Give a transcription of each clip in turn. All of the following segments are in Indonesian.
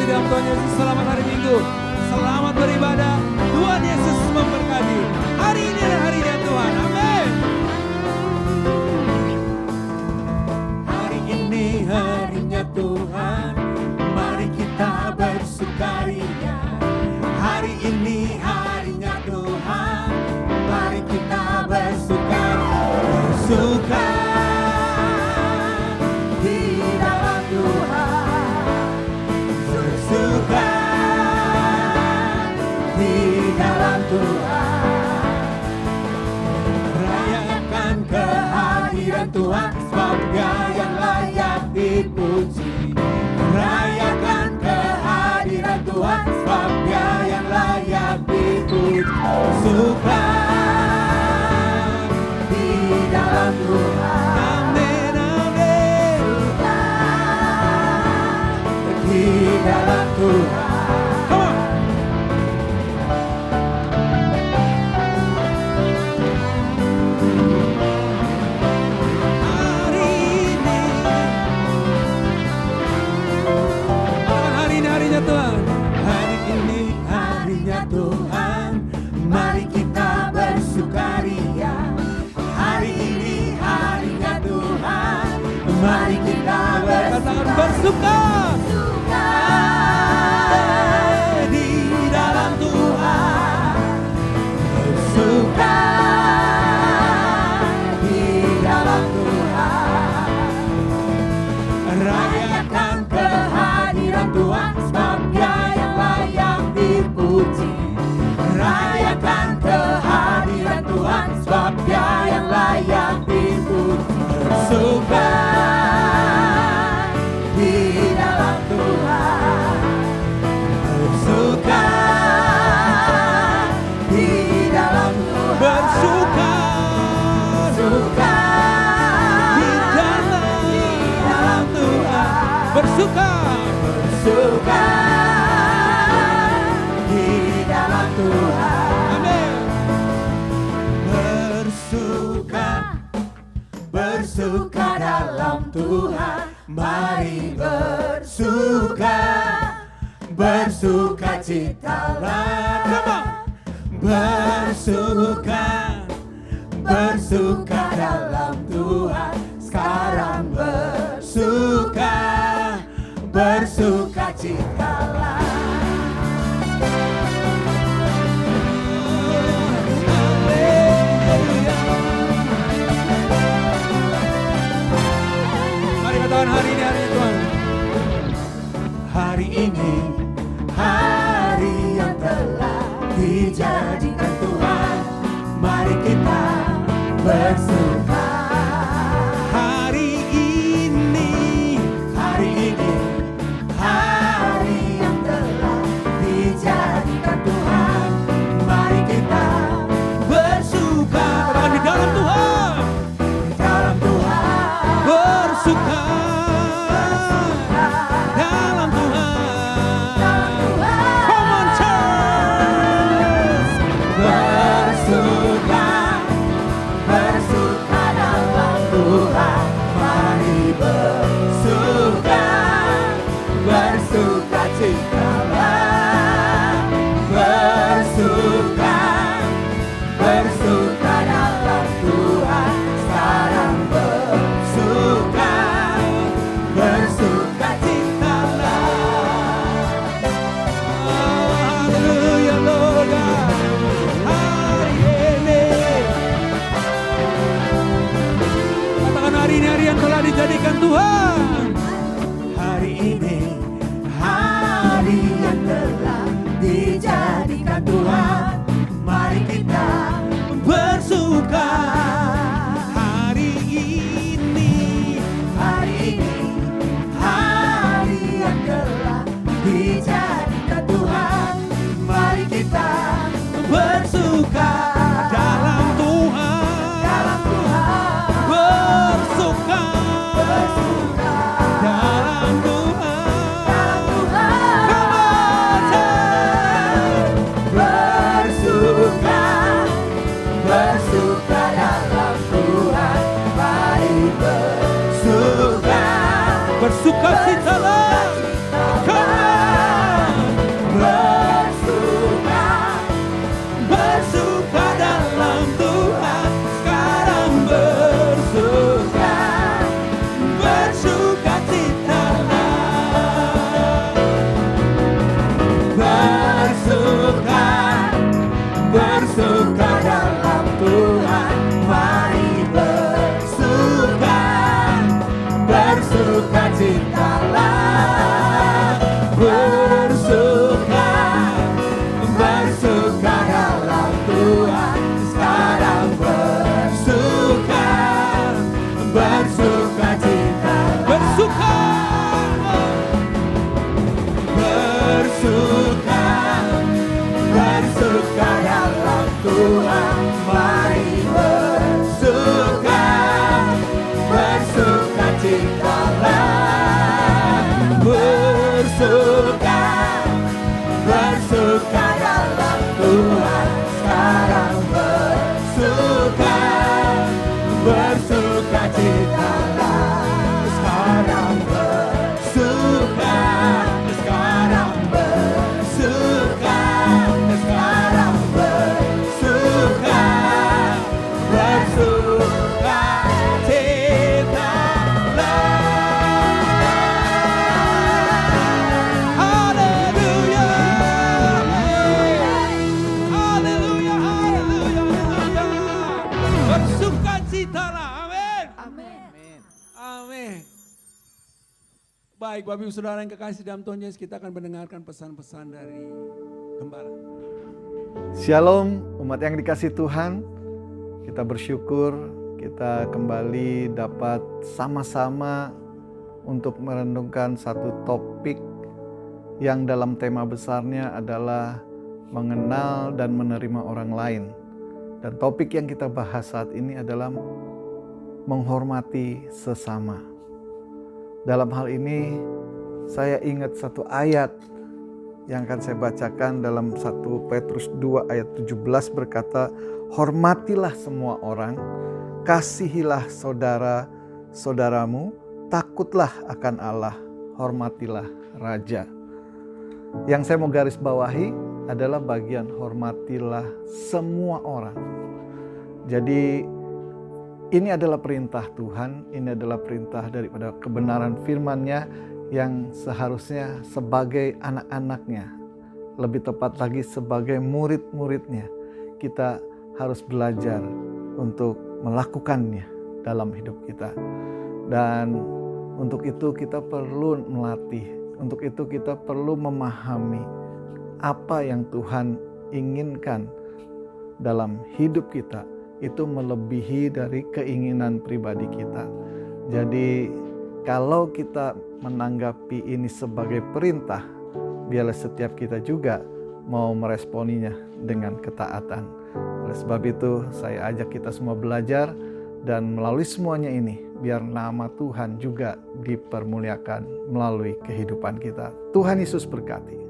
dalam Tuhan Yesus. Selamat hari Minggu, selamat beribadah. Tuhan Yesus memberkati. Hari ini adalah harinya Tuhan. Amin. Hari ini harinya Tuhan, mari kita bersukaria. Hari ini harinya Tuhan, mari kita bersukaria. Bersuka di dalam Tuhan, bersuka di dalam Tuhan. Rayakan kehadiran Tuhan, sebab Dia yang layak dipuji. Rayakan kehadiran Tuhan, sebab Dia yang layak dipuji. Bersuka di dalam Tuhan. Amin, amin. Di dalam Tuhan. Come on. Hari ini harinya Tuhan. Hari ini harinya Tuhan, mari kita bersukaria. Hari ini harinya Tuhan, mari kita bersuka di dalam Tuhan. Bersuka di dalam Tuhan. Rayakan kehadiran Tuhan, sebab Dia yang layak dipuji. Rayakan kehadiran Tuhan, sebab Dia yang layak dipuji. Bersuka di dalam Tuhan. Bersuka di dalam Tuhan. Bersuka, bersuka di dalam Tuhan. Bersuka, bersuka di dalam Tuhan. Amin. Bersuka, bersuka dalam Tuhan. Mari bersuka, bersuka citalah. Come on. Bersuka, bersuka dalam Tuhan. Sekarang bersuka, bersuka citalah. Mari katakan hari ini hari Tuhan. Hari ini hari yang telah dijadikan Tuhan, mari kita bersuka. Hari ini hari yang telah dijadikan Tuhan, mari kita bersuka. Di dalam Tuhan, di dalam Tuhan. Bersuka dalam Tuhan. Come on church. Bersuka, bersuka dalam Tuhan. Mari bersuka, bersuka citalah. Bersuka, bersuka dalam Tuhan. Sekarang bersuka, bersuka citalah. Haleluya Lord God. Hari ini, katakan hari ini hari yang telah dijadikan Tuhan. Hari ini hari yang telah dijadikan Tuhan, mari kita bersuka. Hari ini hari yang telah dijadikan Tuhan, mari kita bersuka dalam Tuhan. Dalam Tuhan. Bersuka, bersuka dalam Tuhan. Dalam Tuhan. Come on, bersuka, bersuka dalam Tuhan. Mari bersuka, bersuka citalah. Come on. taala. Amin. Amin. Amin. Baik, Bapak Ibu Saudara yang kekasih dalam Tuhan Yesus, kita akan mendengarkan pesan-pesan dari Gembala. Shalom umat yang dikasih Tuhan. Kita bersyukur kita kembali dapat sama-sama untuk merenungkan satu topik yang dalam tema besarnya adalah mengenal dan menerima orang lain. Dan topik yang kita bahas saat ini adalah menghormati sesama. Dalam hal ini saya ingat satu ayat yang akan saya bacakan dalam 1 Petrus 2 ayat 17 berkata, hormatilah semua orang, kasihilah saudara-saudaramu, takutlah akan Allah, hormatilah Raja. Yang saya mau garis bawahi adalah bagian hormatilah semua orang. Jadi ini adalah perintah Tuhan, ini adalah perintah daripada kebenaran firman-Nya yang seharusnya sebagai anak-anaknya, lebih tepat lagi sebagai murid-muridnya, kita harus belajar untuk melakukannya dalam hidup kita. Dan untuk itu kita perlu melatih, untuk itu kita perlu memahami apa yang Tuhan inginkan dalam hidup kita. Itu melebihi dari keinginan pribadi kita. Jadi kalau kita menanggapi ini sebagai perintah, biarlah setiap kita juga mau meresponinya dengan ketaatan. Oleh sebab itu saya ajak kita semua belajar, dan melalui semuanya ini biar nama Tuhan juga dipermuliakan melalui kehidupan kita. Tuhan Yesus berkati.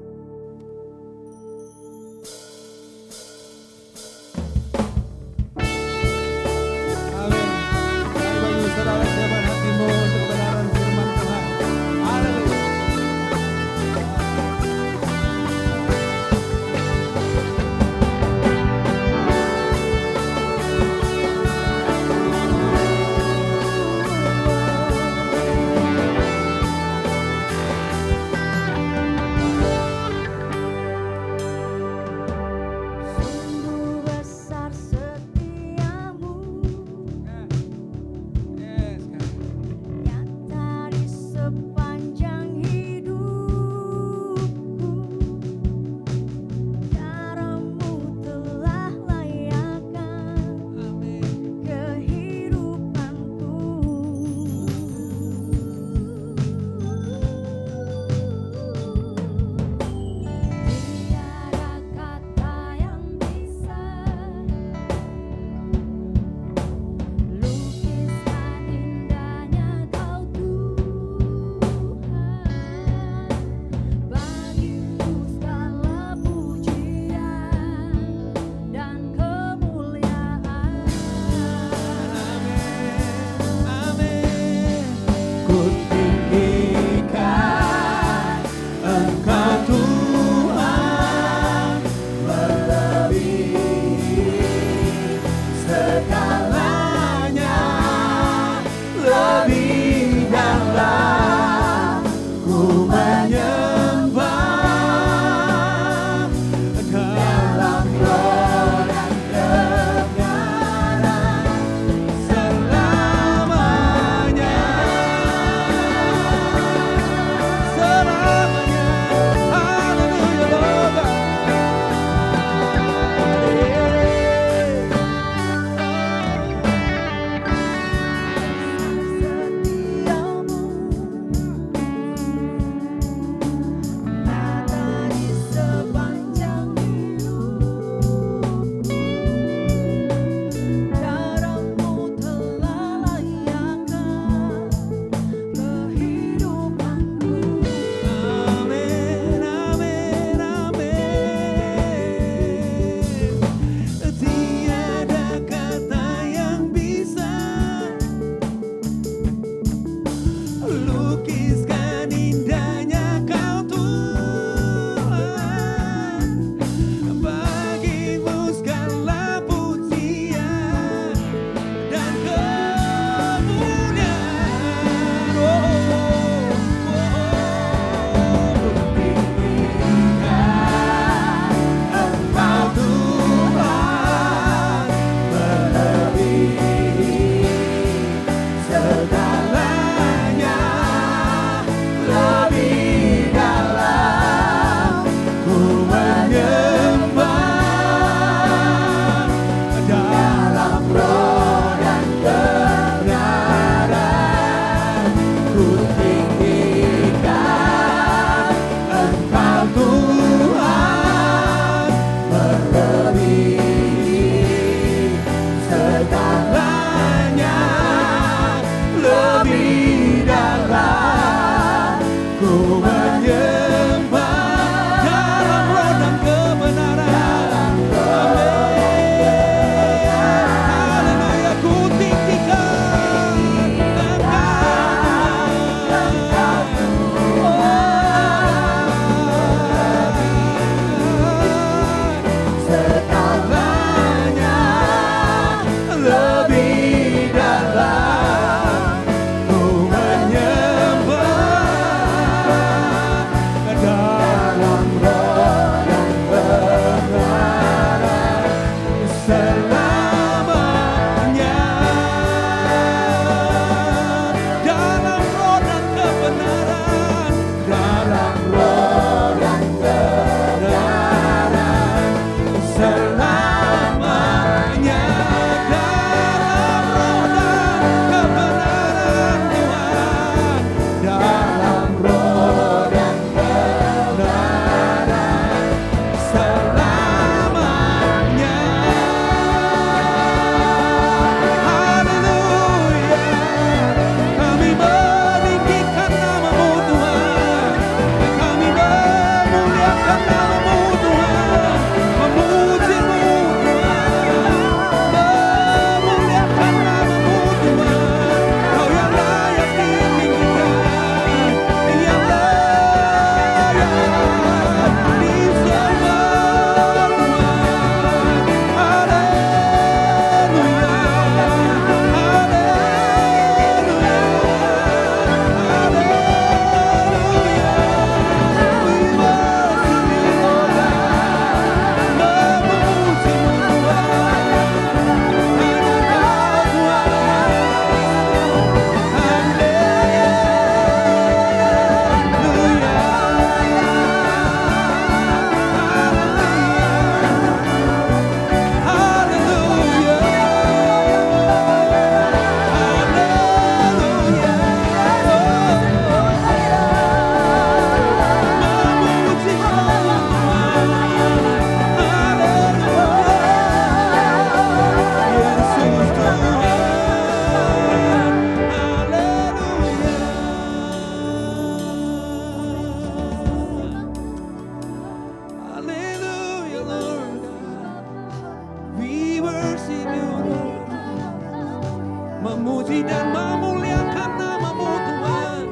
memuji dan memuliakan nama-Mu Tuhan.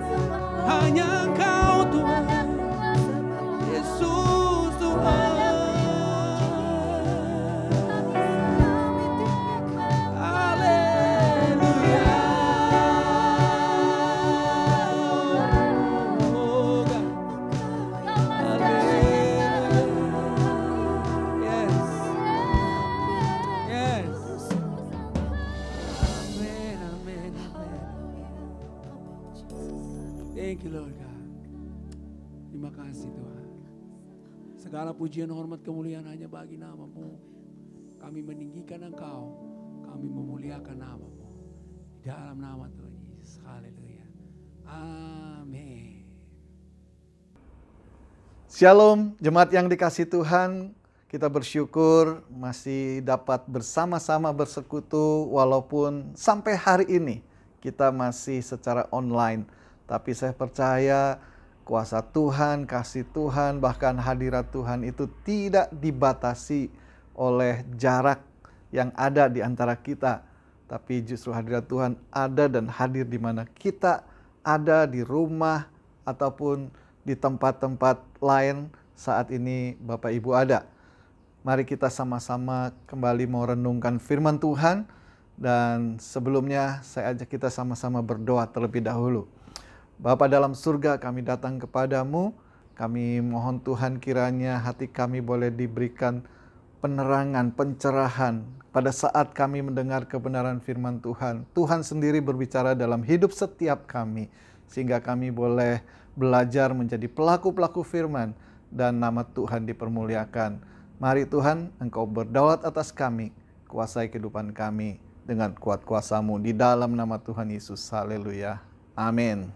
Hanya Engkau Tuhan, Yesus Tuhan. Haleluya. Oh God. Haleluya. Yes. Yes. Amen, amen, amen. Thank you Lord God. Terima kasih Tuhan. Segala pujian, hormat, kemuliaan hanya bagi nama-Mu. Kami meninggikan Engkau, kami memuliakan nama-Mu. Di dalam nama Tuhan Yesus. Haleluya. Amin. Shalom, jemaat yang dikasihi Tuhan. Kita bersyukur masih dapat bersama-sama bersekutu walaupun sampai hari ini kita masih secara online. Tapi saya percaya kuasa Tuhan, kasih Tuhan, bahkan hadirat Tuhan itu tidak dibatasi oleh jarak yang ada di antara kita. Tapi justru hadirat Tuhan ada dan hadir di mana kita ada di rumah ataupun di tempat-tempat lain saat ini Bapak Ibu ada. Mari kita sama-sama kembali mau renungkan firman Tuhan. Dan sebelumnya saya ajak kita sama-sama berdoa terlebih dahulu. Bapa dalam surga, kami datang kepadamu. Kami mohon Tuhan kiranya hati kami boleh diberikan penerangan, pencerahan pada saat kami mendengar kebenaran firman Tuhan. Tuhan sendiri berbicara dalam hidup setiap kami, sehingga kami boleh belajar menjadi pelaku-pelaku firman dan nama Tuhan dipermuliakan. Mari Tuhan, Engkau berdaulat atas kami, kuasai kehidupan kami dengan kuat kuasa-Mu di dalam nama Tuhan Yesus. Haleluya. Amin.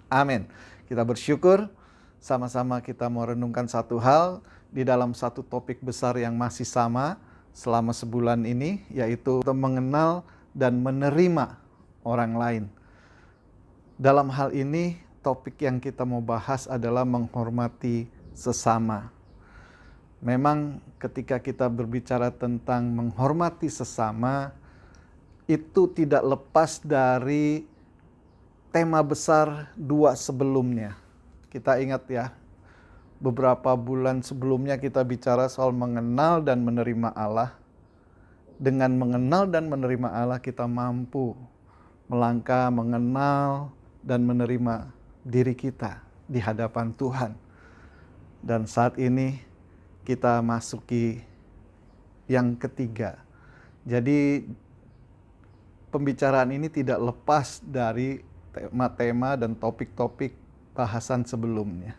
Amin. Kita bersyukur sama-sama kita mau renungkan satu hal di dalam satu topik besar yang masih sama selama sebulan ini, yaitu mengenal dan menerima orang lain. Dalam hal ini topik yang kita mau bahas adalah menghormati sesama. Memang ketika kita berbicara tentang menghormati sesama, itu tidak lepas dari tema besar 2 sebelumnya. Kita ingat ya, beberapa bulan sebelumnya kita bicara soal mengenal dan menerima Allah. Dengan mengenal dan menerima Allah kita mampu melangkah, mengenal dan menerima diri kita di hadapan Tuhan. Dan saat ini kita masuki yang ketiga. Jadi pembicaraan ini tidak lepas dari tema-tema dan topik-topik bahasan sebelumnya.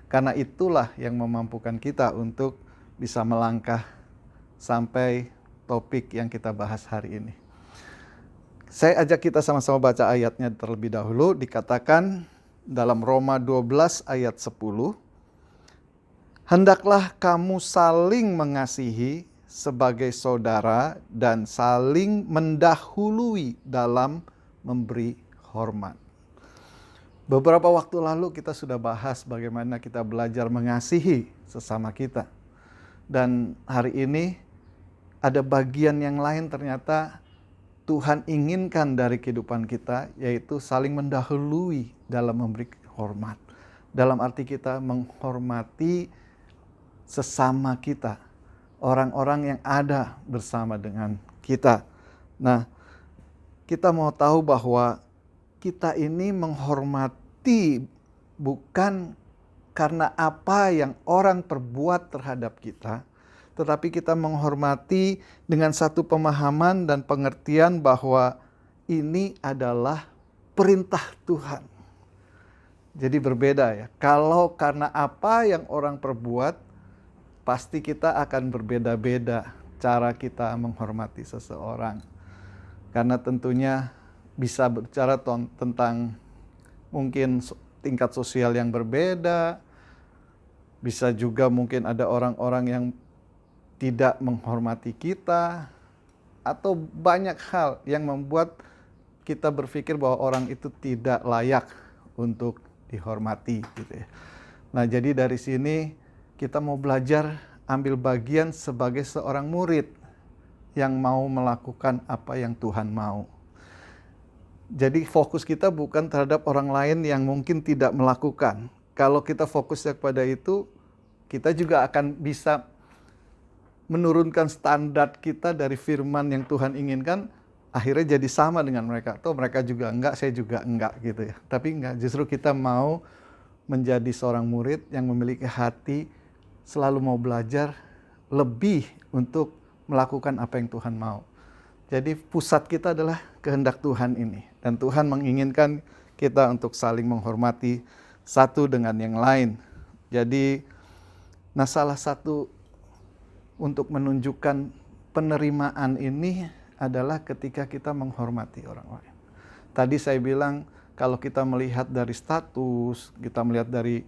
Karena itulah yang memampukan kita untuk bisa melangkah sampai topik yang kita bahas hari ini. Saya ajak kita sama-sama baca ayatnya terlebih dahulu. Dikatakan dalam Roma 12 ayat 10. Hendaklah kamu saling mengasihi sebagai saudara dan saling mendahului dalam memberi hormat. Beberapa waktu lalu kita sudah bahas bagaimana kita belajar mengasihi sesama kita. Dan hari ini ada bagian yang lain ternyata Tuhan inginkan dari kehidupan kita, yaitu saling mendahului dalam memberi hormat. Dalam arti kita menghormati sesama kita, orang-orang yang ada bersama dengan kita. Nah, kita mau tahu bahwa kita ini menghormati bukan karena apa yang orang perbuat terhadap kita, tetapi kita menghormati dengan satu pemahaman dan pengertian bahwa ini adalah perintah Tuhan. Jadi berbeda ya. Kalau karena apa yang orang perbuat, pasti kita akan berbeda-beda cara kita menghormati seseorang. Karena tentunya bisa bicara tentang mungkin tingkat sosial yang berbeda. Bisa juga mungkin ada orang-orang yang tidak menghormati kita. Atau banyak hal yang membuat kita berpikir bahwa orang itu tidak layak untuk dihormati gitu ya. Nah, jadi dari sini kita mau belajar ambil bagian sebagai seorang murid yang mau melakukan apa yang Tuhan mau. Jadi fokus kita bukan terhadap orang lain yang mungkin tidak melakukan. Kalau kita fokusnya kepada itu, kita juga akan bisa menurunkan standar kita dari firman yang Tuhan inginkan, akhirnya jadi sama dengan mereka. Atau mereka juga enggak, saya juga enggak gitu ya. Tapi enggak, justru kita mau menjadi seorang murid yang memiliki hati selalu mau belajar lebih untuk melakukan apa yang Tuhan mau. Jadi pusat kita adalah kehendak Tuhan ini. Dan Tuhan menginginkan kita untuk saling menghormati satu dengan yang lain. Jadi, salah satu untuk menunjukkan penerimaan ini adalah ketika kita menghormati orang lain. Tadi saya bilang kalau kita melihat dari status, kita melihat dari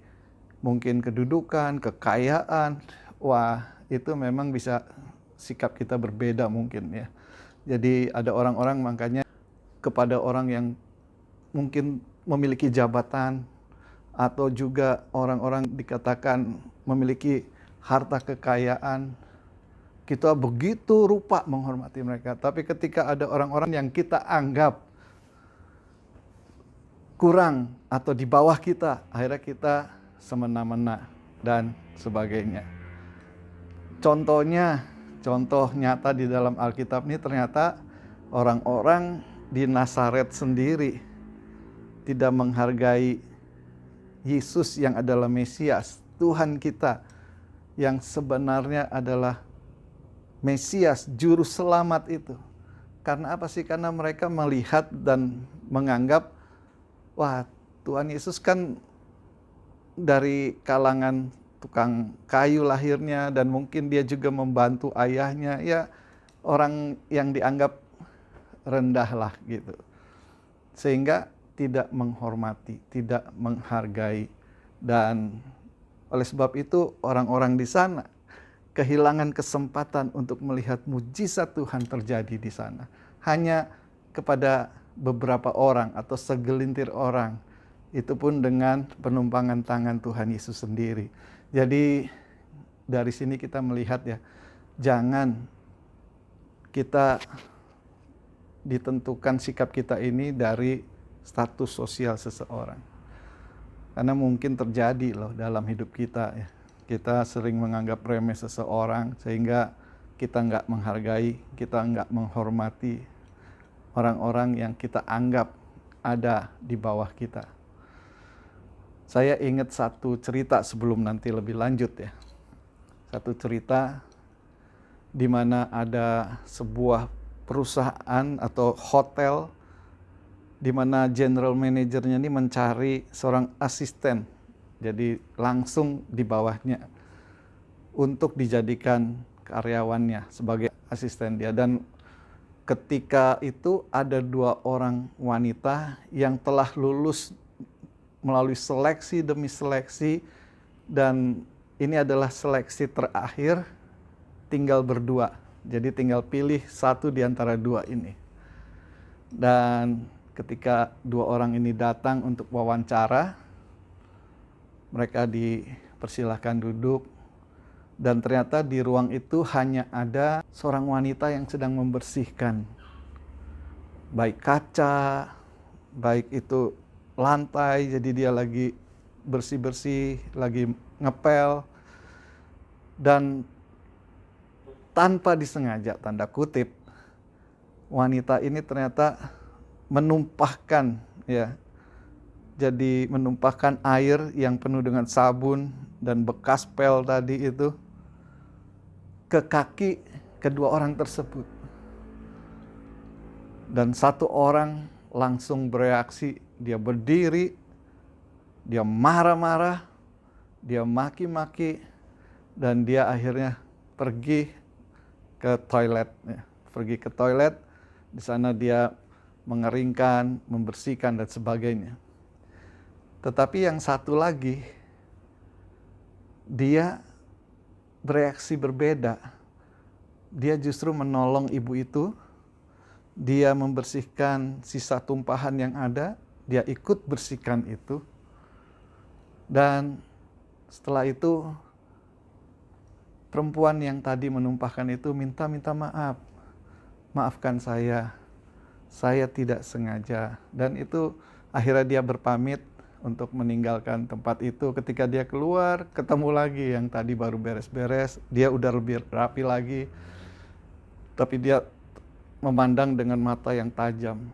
mungkin kedudukan, kekayaan, wah itu memang bisa sikap kita berbeda mungkin ya. Jadi ada orang-orang makanya kepada orang yang mungkin memiliki jabatan atau juga orang-orang dikatakan memiliki harta kekayaan, kita begitu rupa menghormati mereka. Tapi ketika ada orang-orang yang kita anggap kurang atau di bawah kita, akhirnya kita semena-mena dan sebagainya. Contoh nyata di dalam Alkitab ini ternyata orang-orang di Nazaret sendiri tidak menghargai Yesus yang adalah Mesias, Tuhan kita yang sebenarnya adalah Mesias, juru selamat itu. Karena apa sih? Karena mereka melihat dan menganggap, wah Tuhan Yesus kan dari kalangan tukang kayu lahirnya dan mungkin dia juga membantu ayahnya, ya orang yang dianggap rendah lah gitu. Sehingga tidak menghormati, tidak menghargai. Dan oleh sebab itu orang-orang di sana kehilangan kesempatan untuk melihat mujizat Tuhan terjadi di sana. Hanya kepada beberapa orang atau segelintir orang. Itu pun dengan penumpangan tangan Tuhan Yesus sendiri. Jadi dari sini kita melihat ya, jangan kita ditentukan sikap kita ini dari status sosial seseorang. Karena mungkin terjadi loh dalam hidup kita ya. Kita sering menganggap remeh seseorang sehingga kita nggak menghargai, kita nggak menghormati orang-orang yang kita anggap ada di bawah kita. Saya ingat satu cerita sebelum nanti lebih lanjut ya. Satu cerita di mana ada sebuah perusahaan atau hotel di mana general manajernya ini mencari seorang asisten. Jadi langsung di bawahnya untuk dijadikan karyawannya sebagai asisten dia. Dan ketika itu ada 2 orang wanita yang telah lulus melalui seleksi demi seleksi, dan ini adalah seleksi terakhir, tinggal berdua. Jadi tinggal pilih satu di antara 2 ini. Dan ketika 2 orang ini datang untuk wawancara, mereka dipersilahkan duduk, dan ternyata di ruang itu hanya ada seorang wanita yang sedang membersihkan baik kaca, baik itu lantai, jadi dia lagi bersih-bersih, lagi ngepel. Dan tanpa disengaja, tanda kutip, wanita ini ternyata menumpahkan ya, jadi menumpahkan air yang penuh dengan sabun dan bekas pel tadi itu ke kaki kedua orang tersebut. Dan satu orang langsung bereaksi, dia berdiri, dia marah-marah, dia maki-maki, dan dia akhirnya pergi ke toilet. Pergi ke toilet, di sana dia mengeringkan, membersihkan, dan sebagainya. Tetapi yang satu lagi, dia bereaksi berbeda. Dia justru menolong ibu itu, dia membersihkan sisa tumpahan yang ada, dia ikut bersihkan itu. Dan setelah itu, perempuan yang tadi menumpahkan itu minta maaf. Maafkan saya, saya tidak sengaja. Dan itu akhirnya dia berpamit untuk meninggalkan tempat itu. Ketika dia keluar, ketemu lagi yang tadi baru beres-beres, dia udah lebih rapi lagi. Tapi dia memandang dengan mata yang tajam.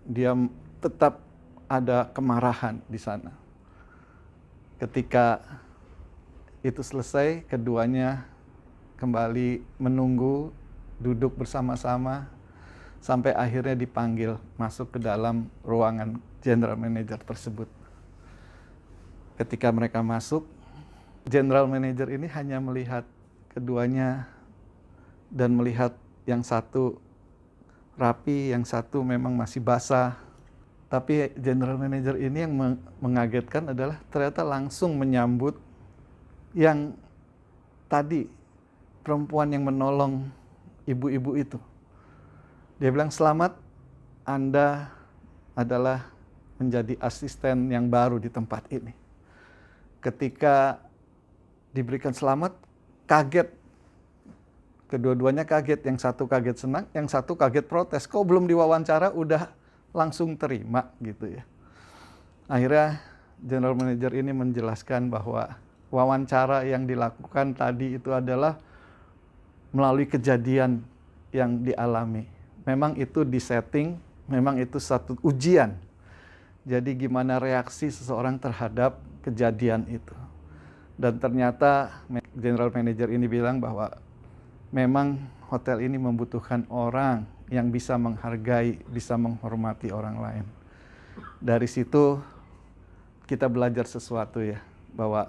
Dia tetap ada kemarahan di sana. Ketika itu selesai, keduanya kembali menunggu, duduk bersama-sama, sampai akhirnya dipanggil masuk ke dalam ruangan general manager tersebut. Ketika mereka masuk, general manager ini hanya melihat keduanya dan melihat yang satu rapi, yang satu memang masih basah. Tapi general manager ini yang mengagetkan adalah ternyata langsung menyambut yang tadi perempuan yang menolong ibu-ibu itu. Dia bilang, "Selamat, Anda adalah menjadi asisten yang baru di tempat ini." Ketika diberikan selamat, kaget. Kedua-duanya kaget. Yang satu kaget senang, yang satu kaget protes. Kok belum diwawancara udah langsung terima gitu ya. Akhirnya general manager ini menjelaskan bahwa wawancara yang dilakukan tadi itu adalah melalui kejadian yang dialami. Memang itu disetting, memang itu satu ujian. Jadi gimana reaksi seseorang terhadap kejadian itu. Dan ternyata general manager ini bilang bahwa memang hotel ini membutuhkan orang yang bisa menghargai, bisa menghormati orang lain. Dari situ kita belajar sesuatu ya, bahwa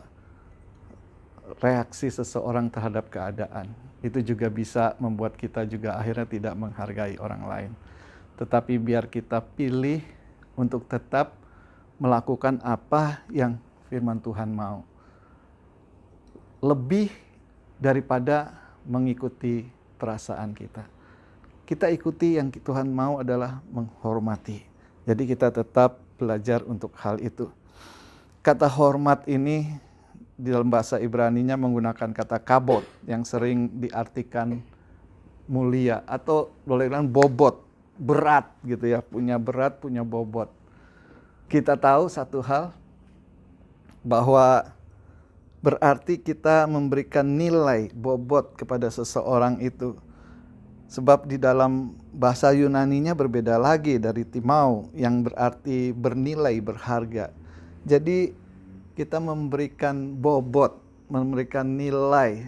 reaksi seseorang terhadap keadaan itu juga bisa membuat kita juga akhirnya tidak menghargai orang lain. Tetapi biar kita pilih untuk tetap melakukan apa yang firman Tuhan mau. Lebih daripada mengikuti perasaan kita. Kita ikuti yang Tuhan mau adalah menghormati. Jadi kita tetap belajar untuk hal itu. Kata hormat ini di dalam bahasa Ibraninya menggunakan kata kabod yang sering diartikan mulia atau boleh bilang bobot, berat gitu ya, punya berat, punya bobot. Kita tahu satu hal bahwa berarti kita memberikan nilai bobot kepada seseorang itu. Sebab di dalam bahasa Yunaninya berbeda lagi dari timau yang berarti bernilai, berharga. Jadi kita memberikan bobot, memberikan nilai,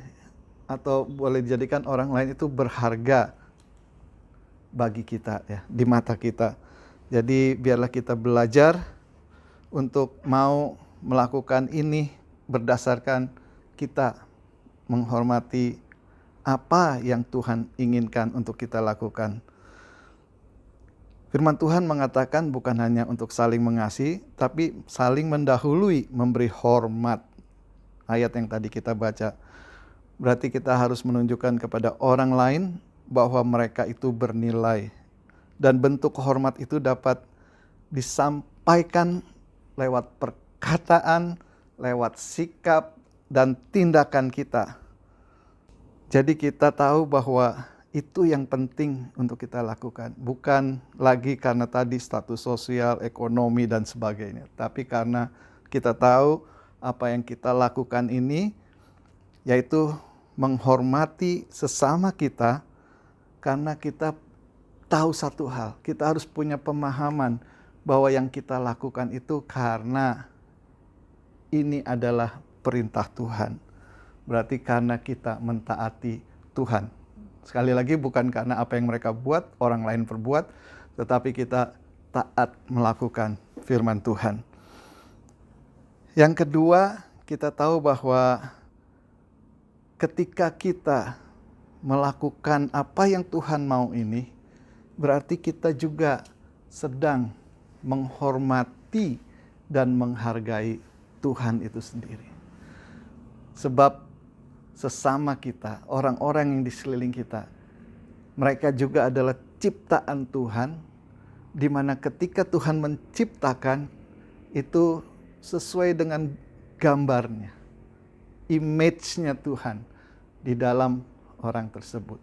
atau boleh dijadikan orang lain itu berharga bagi kita ya, di mata kita. Jadi biarlah kita belajar untuk mau melakukan ini berdasarkan kita menghormati apa yang Tuhan inginkan untuk kita lakukan. Firman Tuhan mengatakan bukan hanya untuk saling mengasihi, tapi saling mendahului, memberi hormat. Ayat yang tadi kita baca. Berarti kita harus menunjukkan kepada orang lain bahwa mereka itu bernilai. Dan bentuk hormat itu dapat disampaikan lewat perkataan, lewat sikap, dan tindakan kita. Jadi kita tahu bahwa itu yang penting untuk kita lakukan. Bukan lagi karena tadi status sosial, ekonomi, dan sebagainya. Tapi karena kita tahu apa yang kita lakukan ini, yaitu menghormati sesama kita, karena kita tahu satu hal. Kita harus punya pemahaman bahwa yang kita lakukan itu karena ini adalah perintah Tuhan. Berarti karena kita mentaati Tuhan. Sekali lagi bukan karena apa yang mereka buat, orang lain perbuat, tetapi kita taat melakukan firman Tuhan. Yang kedua, kita tahu bahwa ketika kita melakukan apa yang Tuhan mau ini, berarti kita juga sedang menghormati dan menghargai Tuhan itu sendiri. Sebab sesama kita, orang-orang yang di sekeliling kita, mereka juga adalah ciptaan Tuhan, di mana ketika Tuhan menciptakan, itu sesuai dengan gambarnya, image-nya Tuhan di dalam orang tersebut.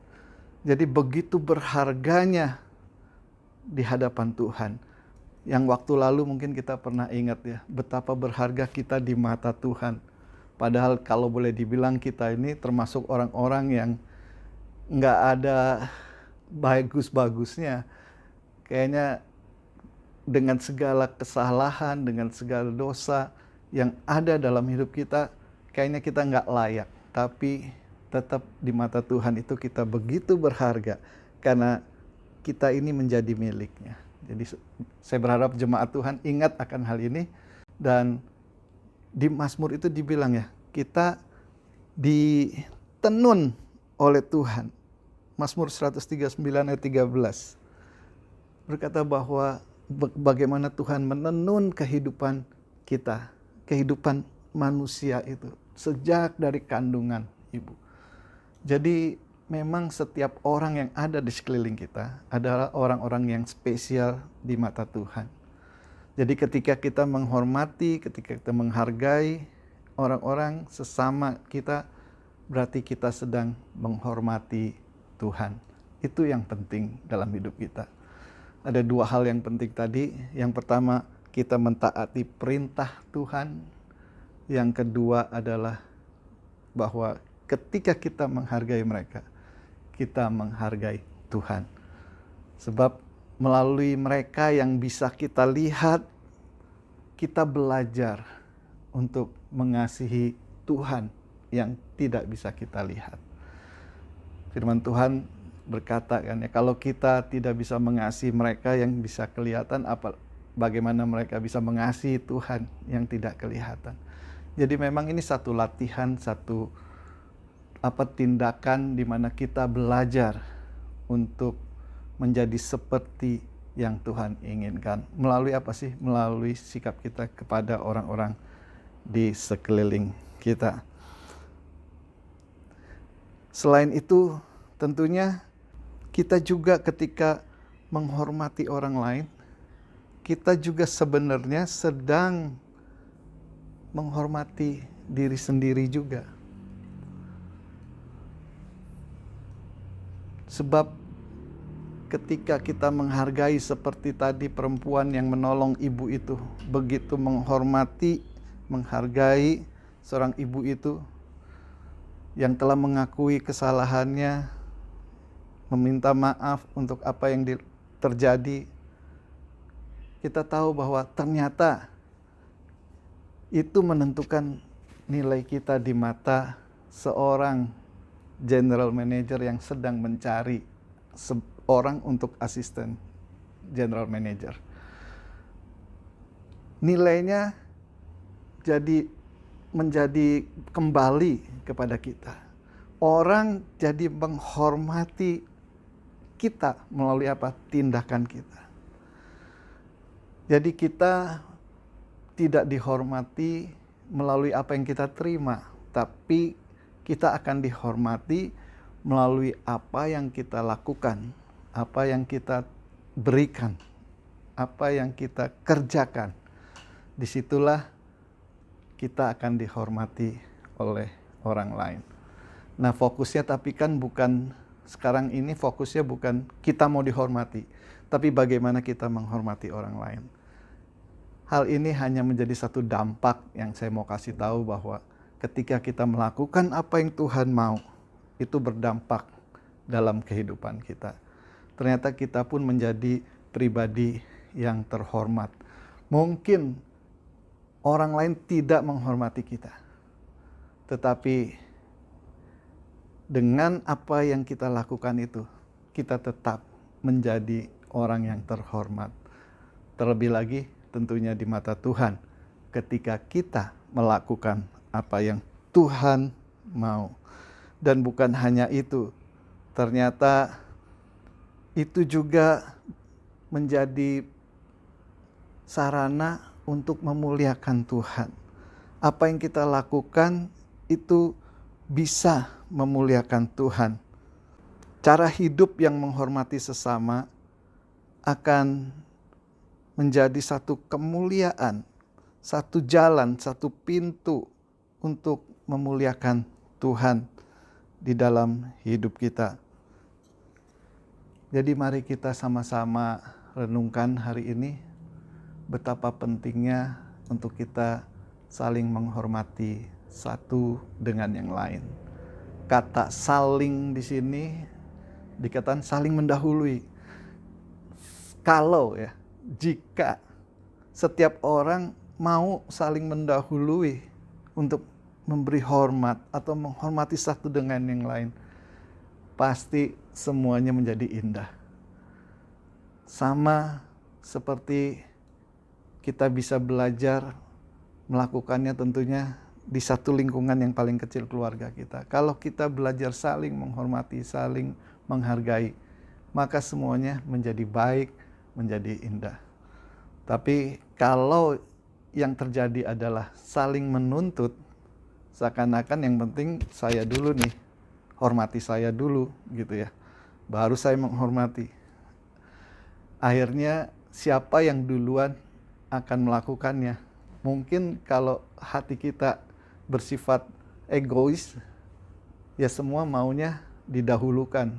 Jadi begitu berharganya di hadapan Tuhan. Yang waktu lalu mungkin kita pernah ingat ya, betapa berharga kita di mata Tuhan. Padahal kalau boleh dibilang kita ini termasuk orang-orang yang nggak ada bagus-bagusnya. Kayaknya dengan segala kesalahan, dengan segala dosa yang ada dalam hidup kita, kayaknya kita nggak layak. Tapi tetap di mata Tuhan itu kita begitu berharga karena kita ini menjadi miliknya. Jadi saya berharap jemaat Tuhan ingat akan hal ini. Dan di Mazmur itu dibilang ya, kita ditenun oleh Tuhan. Mazmur 139 ayat 13 berkata bahwa bagaimana Tuhan menenun kehidupan kita, kehidupan manusia itu sejak dari kandungan ibu. Jadi memang setiap orang yang ada di sekeliling kita adalah orang-orang yang spesial di mata Tuhan. Jadi ketika kita menghormati, ketika kita menghargai orang-orang sesama kita, berarti kita sedang menghormati Tuhan. Itu yang penting dalam hidup kita. Ada dua hal yang penting tadi. Yang pertama, kita mentaati perintah Tuhan. Yang kedua adalah bahwa ketika kita menghargai mereka, kita menghargai Tuhan. Sebab melalui mereka yang bisa kita lihat, kita belajar untuk mengasihi Tuhan yang tidak bisa kita lihat. Firman Tuhan berkata kan ya, kalau kita tidak bisa mengasihi mereka yang bisa kelihatan, bagaimana mereka bisa mengasihi Tuhan yang tidak kelihatan. Jadi memang ini satu latihan, satu tindakan di mana kita belajar untuk menjadi seperti yang Tuhan inginkan. Melalui apa sih? Melalui sikap kita kepada orang-orang di sekeliling kita. Selain itu, tentunya kita juga ketika menghormati orang lain, kita juga sebenarnya sedang menghormati diri sendiri juga. Sebab ketika kita menghargai seperti tadi perempuan yang menolong ibu itu, begitu menghormati, menghargai seorang ibu itu yang telah mengakui kesalahannya, meminta maaf untuk apa yang terjadi, kita tahu bahwa ternyata itu menentukan nilai kita di mata seorang general manager yang sedang mencari orang untuk asisten general manager. Nilainya menjadi kembali kepada kita. Orang jadi menghormati kita melalui apa? Tindakan kita. Jadi kita tidak dihormati melalui apa yang kita terima, tapi kita akan dihormati melalui apa yang kita lakukan, apa yang kita berikan, apa yang kita kerjakan. Disitulah kita akan dihormati oleh orang lain. Nah, fokusnya tapi kan bukan sekarang ini, fokusnya bukan kita mau dihormati, tapi bagaimana kita menghormati orang lain. Hal ini hanya menjadi satu dampak yang saya mau kasih tahu bahwa ketika kita melakukan apa yang Tuhan mau, itu berdampak dalam kehidupan kita. Ternyata kita pun menjadi pribadi yang terhormat. Mungkin orang lain tidak menghormati kita, tetapi dengan apa yang kita lakukan itu, kita tetap menjadi orang yang terhormat. Terlebih lagi tentunya di mata Tuhan, ketika kita melakukan apa yang Tuhan mau. Dan bukan hanya itu, ternyata itu juga menjadi sarana untuk memuliakan Tuhan. Apa yang kita lakukan itu bisa memuliakan Tuhan. Cara hidup yang menghormati sesama akan menjadi satu kemuliaan, satu jalan, satu pintu untuk memuliakan Tuhan di dalam hidup kita. Jadi mari kita sama-sama renungkan hari ini, betapa pentingnya untuk kita saling menghormati satu dengan yang lain. Kata saling di sini dikatakan saling mendahului. Kalau ya, jika setiap orang mau saling mendahului untuk memberi hormat atau menghormati satu dengan yang lain, pasti semuanya menjadi indah. Sama seperti kita bisa belajar melakukannya tentunya di satu lingkungan yang paling kecil, keluarga kita. Kalau kita belajar saling menghormati, saling menghargai, maka semuanya menjadi baik, menjadi indah. Tapi kalau yang terjadi adalah saling menuntut, seakan-akan yang penting saya dulu nih, hormati saya dulu gitu ya, baru saya menghormati. Akhirnya siapa yang duluan akan melakukannya? Mungkin kalau hati kita bersifat egois, ya semua maunya didahulukan.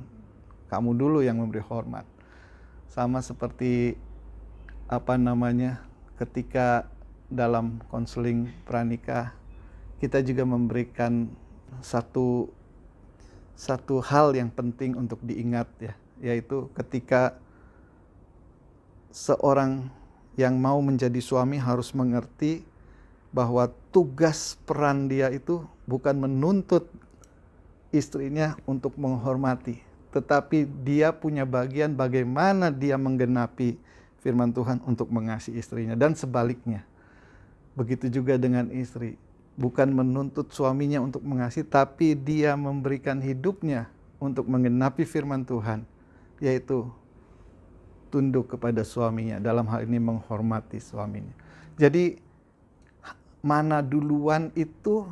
Kamu dulu yang memberi hormat. Sama seperti ketika dalam konseling pranikah, kita juga memberikan satu hal yang penting untuk diingat ya, yaitu ketika seorang yang mau menjadi suami harus mengerti bahwa tugas peran dia itu bukan menuntut istrinya untuk menghormati, tetapi dia punya bagian bagaimana dia menggenapi firman Tuhan untuk mengasihi istrinya, dan sebaliknya. Begitu juga dengan istri, bukan menuntut suaminya untuk mengasihi, tapi dia memberikan hidupnya untuk menggenapi firman Tuhan, yaitu tunduk kepada suaminya, dalam hal ini menghormati suaminya. Jadi mana duluan itu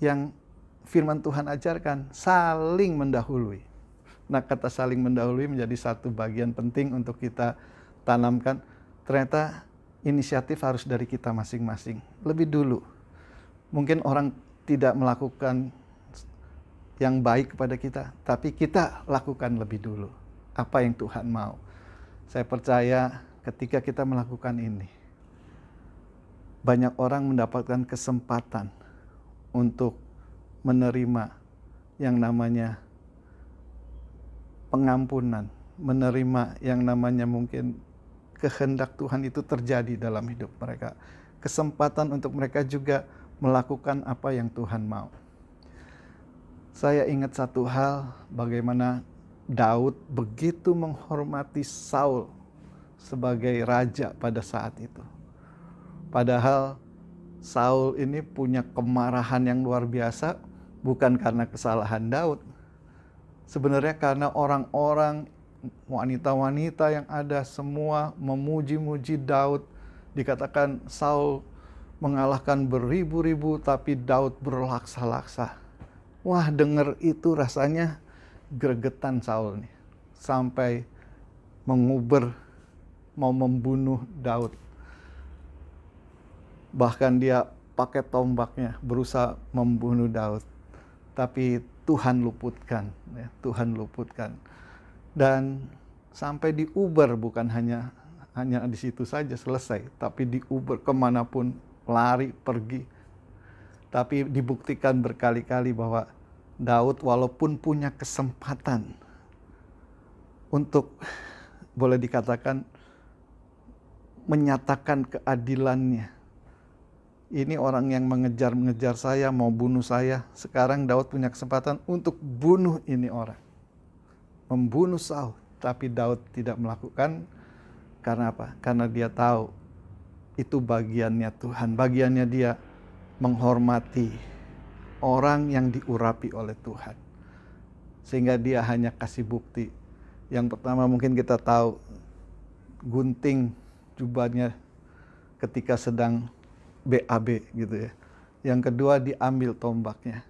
yang firman Tuhan ajarkan, saling mendahului. Nah, kata saling mendahului menjadi satu bagian penting untuk kita tanamkan. Ternyata inisiatif harus dari kita masing-masing. Lebih dulu. Mungkin orang tidak melakukan yang baik kepada kita, tapi kita lakukan lebih dulu apa yang Tuhan mau. Saya percaya ketika kita melakukan ini, banyak orang mendapatkan kesempatan untuk menerima yang namanya pengampunan, menerima yang namanya mungkin kehendak Tuhan itu terjadi dalam hidup mereka. Kesempatan untuk mereka juga melakukan apa yang Tuhan mau. Saya ingat satu hal, bagaimana Daud begitu menghormati Saul sebagai raja pada saat itu. Padahal Saul ini punya kemarahan yang luar biasa, bukan karena kesalahan Daud. Sebenarnya karena orang-orang, wanita-wanita yang ada semua memuji-muji Daud. Dikatakan Saul mengalahkan beribu-ribu, tapi Daud berlaksa-laksa. Wah, dengar itu rasanya gregetan Saul nih, sampai menguber mau membunuh Daud. Bahkan dia pakai tombaknya berusaha membunuh Daud, tapi Tuhan luputkan, ya, Tuhan luputkan. Dan sampai diuber, bukan hanya di situ saja selesai, tapi diuber kemanapun, lari, pergi. Tapi dibuktikan berkali-kali bahwa Daud walaupun punya kesempatan untuk, boleh dikatakan, menyatakan keadilannya. Ini orang yang mengejar saya, mau bunuh saya. Sekarang Daud punya kesempatan untuk bunuh ini orang, membunuh Saul. Tapi Daud tidak melakukan. Karena apa? Karena dia tahu itu bagiannya Tuhan, bagiannya dia menghormati orang yang diurapi oleh Tuhan. Sehingga dia hanya kasih bukti. Yang pertama mungkin kita tahu, gunting jubahnya ketika sedang BAB gitu ya. Yang kedua diambil tombaknya.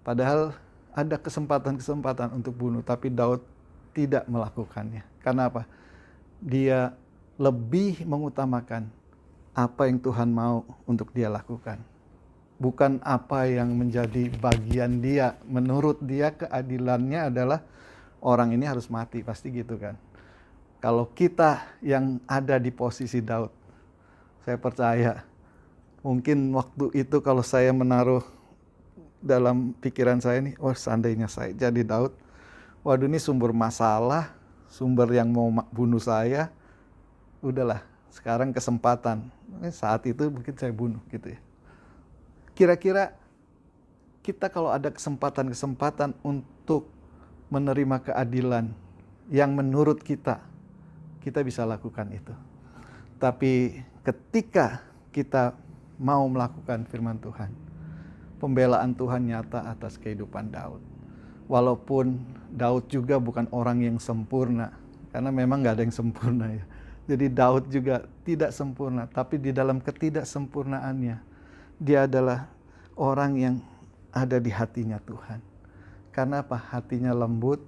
Padahal ada kesempatan-kesempatan untuk bunuh, tapi Daud tidak melakukannya. Karena apa? Dia lebih mengutamakan apa yang Tuhan mau untuk dia lakukan. Bukan apa yang menjadi bagian dia. Menurut dia keadilannya adalah orang ini harus mati, pasti gitu kan. Kalau kita yang ada di posisi Daud, saya percaya mungkin waktu itu kalau saya menaruh dalam pikiran saya nih, seandainya saya jadi Daud, waduh ini sumber masalah, sumber yang mau bunuh saya, udahlah sekarang kesempatan, saat itu mungkin saya bunuh gitu ya. Kira-kira kita kalau ada kesempatan untuk menerima keadilan yang menurut kita bisa lakukan itu. Tapi ketika kita mau melakukan firman Tuhan, pembelaan Tuhan nyata atas kehidupan Daud. Walaupun Daud juga bukan orang yang sempurna, karena memang gak ada yang sempurna ya. Jadi Daud juga tidak sempurna, tapi di dalam ketidaksempurnaannya, dia adalah orang yang ada di hatinya Tuhan. Karena apa? Hatinya lembut,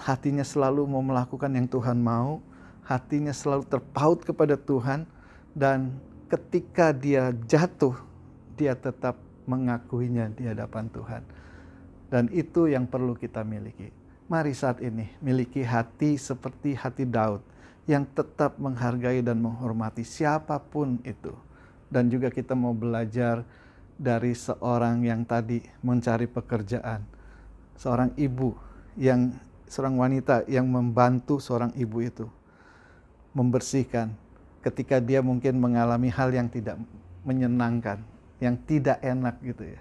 hatinya selalu mau melakukan yang Tuhan mau, hatinya selalu terpaut kepada Tuhan, dan ketika dia jatuh, dia tetap mengakuinya di hadapan Tuhan. Dan itu yang perlu kita miliki. Mari saat ini miliki hati seperti hati Daud, yang tetap menghargai dan menghormati siapapun itu. Dan juga kita mau belajar dari seorang yang tadi mencari pekerjaan, seorang wanita yang membantu seorang ibu itu membersihkan ketika dia mungkin mengalami hal yang tidak menyenangkan, yang tidak enak gitu ya.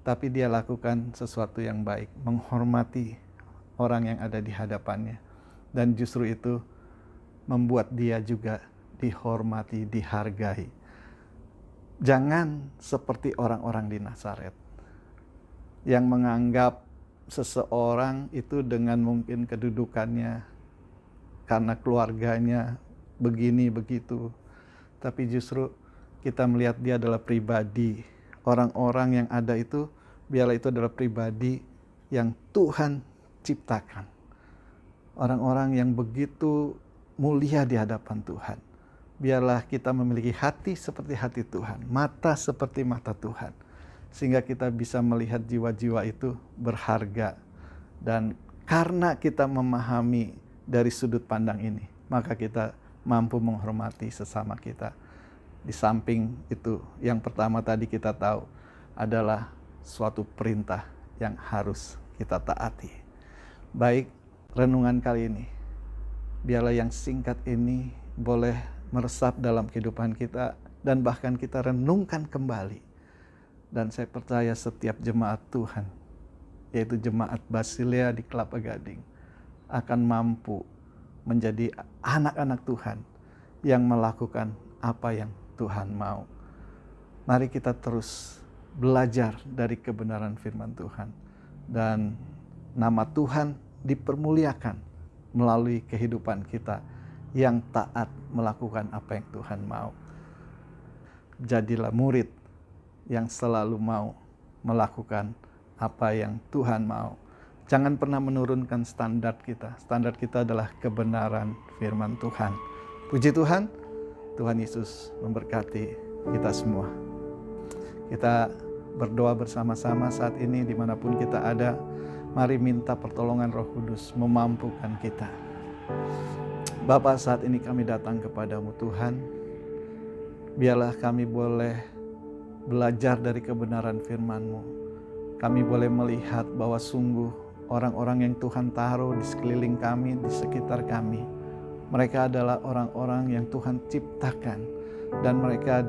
Tapi dia lakukan sesuatu yang baik, menghormati orang yang ada di hadapannya. Dan justru itu membuat dia juga dihormati, dihargai. Jangan seperti orang-orang di Nazaret yang menganggap seseorang itu dengan mungkin kedudukannya, karena keluarganya begini begitu, tapi justru kita melihat dia adalah pribadi. Orang-orang yang ada itu, biarlah itu adalah pribadi yang Tuhan ciptakan. Orang-orang yang begitu mulia di hadapan Tuhan. Biarlah kita memiliki hati seperti hati Tuhan, mata seperti mata Tuhan, sehingga kita bisa melihat jiwa-jiwa itu berharga. Dan karena kita memahami dari sudut pandang ini, maka kita mampu menghormati sesama kita. Di samping itu, yang pertama tadi kita tahu adalah suatu perintah yang harus kita taati. Baik, renungan kali ini, biarlah yang singkat ini boleh meresap dalam kehidupan kita dan bahkan kita renungkan kembali. Dan saya percaya setiap jemaat Tuhan, yaitu jemaat Basilea di Kelapa Gading, akan mampu menjadi anak-anak Tuhan yang melakukan apa yang Tuhan mau. Mari kita terus belajar dari kebenaran firman Tuhan, dan nama Tuhan dipermuliakan melalui kehidupan kita yang taat melakukan apa yang Tuhan mau. Jadilah murid yang selalu mau melakukan apa yang Tuhan mau. Jangan pernah menurunkan standar kita. Standar kita adalah kebenaran firman Tuhan. Puji Tuhan, Tuhan Yesus memberkati kita semua. Kita berdoa bersama-sama saat ini dimanapun kita ada. Mari minta pertolongan Roh Kudus memampukan kita. Bapa, saat ini kami datang kepadamu Tuhan. Biarlah kami boleh belajar dari kebenaran firman-Mu. Kami boleh melihat bahwa sungguh orang-orang yang Tuhan taruh di sekeliling kami, di sekitar kami, mereka adalah orang-orang yang Tuhan ciptakan, dan mereka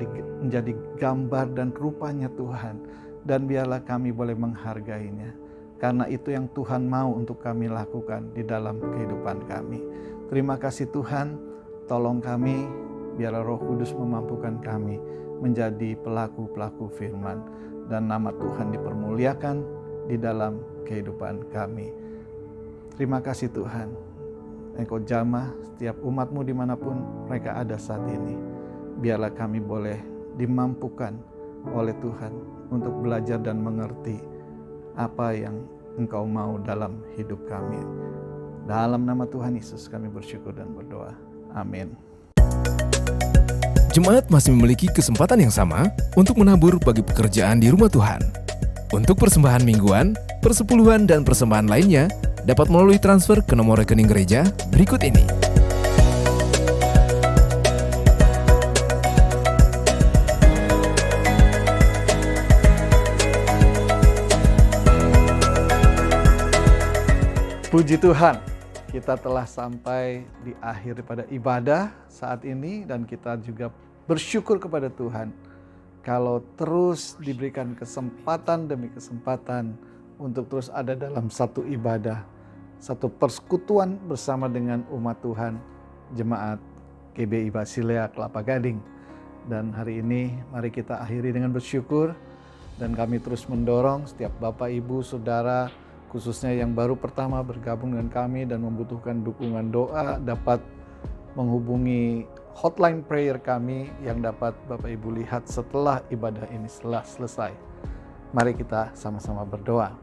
menjadi gambar dan rupanya Tuhan. Dan biarlah kami boleh menghargainya, karena itu yang Tuhan mau untuk kami lakukan di dalam kehidupan kami. Terima kasih Tuhan, tolong kami, biarlah Roh Kudus memampukan kami menjadi pelaku-pelaku firman, dan nama Tuhan dipermuliakan di dalam kehidupan kami. Terima kasih Tuhan, Engkau jamah setiap umat-Mu dimanapun mereka ada saat ini. Biarlah kami boleh dimampukan oleh Tuhan untuk belajar dan mengerti apa yang Engkau mau dalam hidup kami. Dalam nama Tuhan Yesus kami bersyukur dan berdoa. Amin. Jemaat masih memiliki kesempatan yang sama untuk menabur bagi pekerjaan di rumah Tuhan. Untuk persembahan mingguan, persepuluhan, dan persembahan lainnya dapat melalui transfer ke nomor rekening gereja berikut ini. Puji Tuhan, kita telah sampai di akhir daripada ibadah saat ini dan kita juga bersyukur kepada Tuhan kalau terus diberikan kesempatan demi kesempatan untuk terus ada dalam satu ibadah, satu persekutuan bersama dengan umat Tuhan, jemaat GBI Basilea Kelapa Gading. Dan hari ini mari kita akhiri dengan bersyukur dan kami terus mendorong setiap Bapak, Ibu, Saudara, khususnya yang baru pertama bergabung dengan kami dan membutuhkan dukungan doa, dapat menghubungi hotline prayer kami yang dapat Bapak Ibu lihat setelah ibadah ini selesai. Mari kita sama-sama berdoa.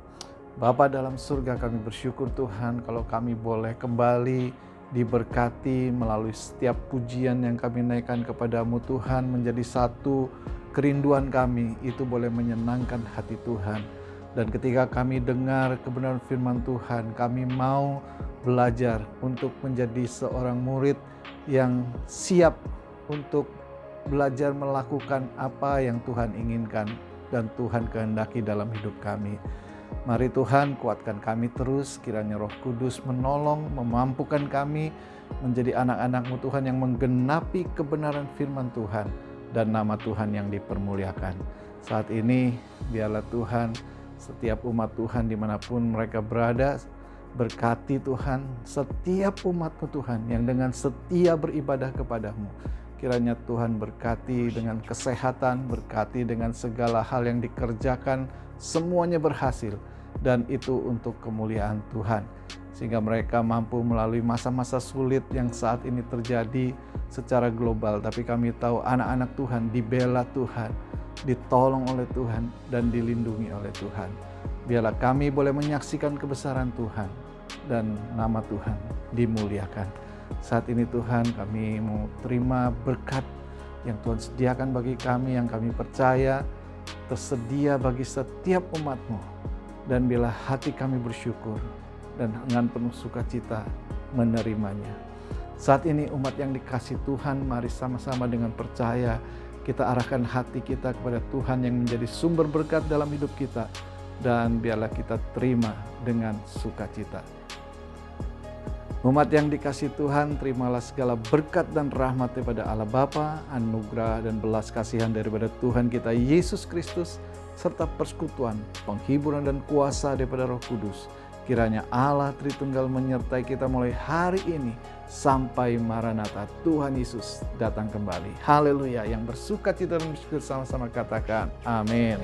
Bapa dalam surga, kami bersyukur Tuhan kalau kami boleh kembali diberkati melalui setiap pujian yang kami naikkan kepadamu Tuhan, menjadi satu kerinduan kami, itu boleh menyenangkan hati Tuhan. Dan ketika kami dengar kebenaran firman Tuhan, kami mau belajar untuk menjadi seorang murid yang siap untuk belajar melakukan apa yang Tuhan inginkan dan Tuhan kehendaki dalam hidup kami. Mari Tuhan kuatkan kami terus, kiranya Roh Kudus menolong, memampukan kami menjadi anak-anak-Mu Tuhan yang menggenapi kebenaran firman Tuhan dan nama Tuhan yang dipermuliakan. Saat ini biarlah Tuhan setiap umat Tuhan dimanapun mereka berada, berkati Tuhan setiap umat-Mu Tuhan yang dengan setia beribadah kepadamu. Kiranya Tuhan berkati dengan kesehatan, berkati dengan segala hal yang dikerjakan, semuanya berhasil dan itu untuk kemuliaan Tuhan. Sehingga mereka mampu melalui masa-masa sulit yang saat ini terjadi secara global. Tapi kami tahu anak-anak Tuhan dibela Tuhan, ditolong oleh Tuhan dan dilindungi oleh Tuhan. Biarlah kami boleh menyaksikan kebesaran Tuhan dan nama Tuhan dimuliakan. Saat ini Tuhan, kami mau terima berkat yang Tuhan sediakan bagi kami, yang kami percaya tersedia bagi setiap umat-Mu. Dan bila hati kami bersyukur dan dengan penuh sukacita menerimanya. Saat ini umat yang dikasih Tuhan, mari sama-sama dengan percaya kita arahkan hati kita kepada Tuhan yang menjadi sumber berkat dalam hidup kita. Dan biarlah kita terima dengan sukacita. Umat yang dikasih Tuhan, terimalah segala berkat dan rahmat daripada Allah Bapa, anugerah dan belas kasihan daripada Tuhan kita Yesus Kristus, serta persekutuan, penghiburan dan kuasa daripada Roh Kudus. Kiranya Allah Tritunggal menyertai kita mulai hari ini sampai Maranatha, Tuhan Yesus datang kembali. Haleluya, yang bersukacita dan bersyukur sama-sama katakan amin.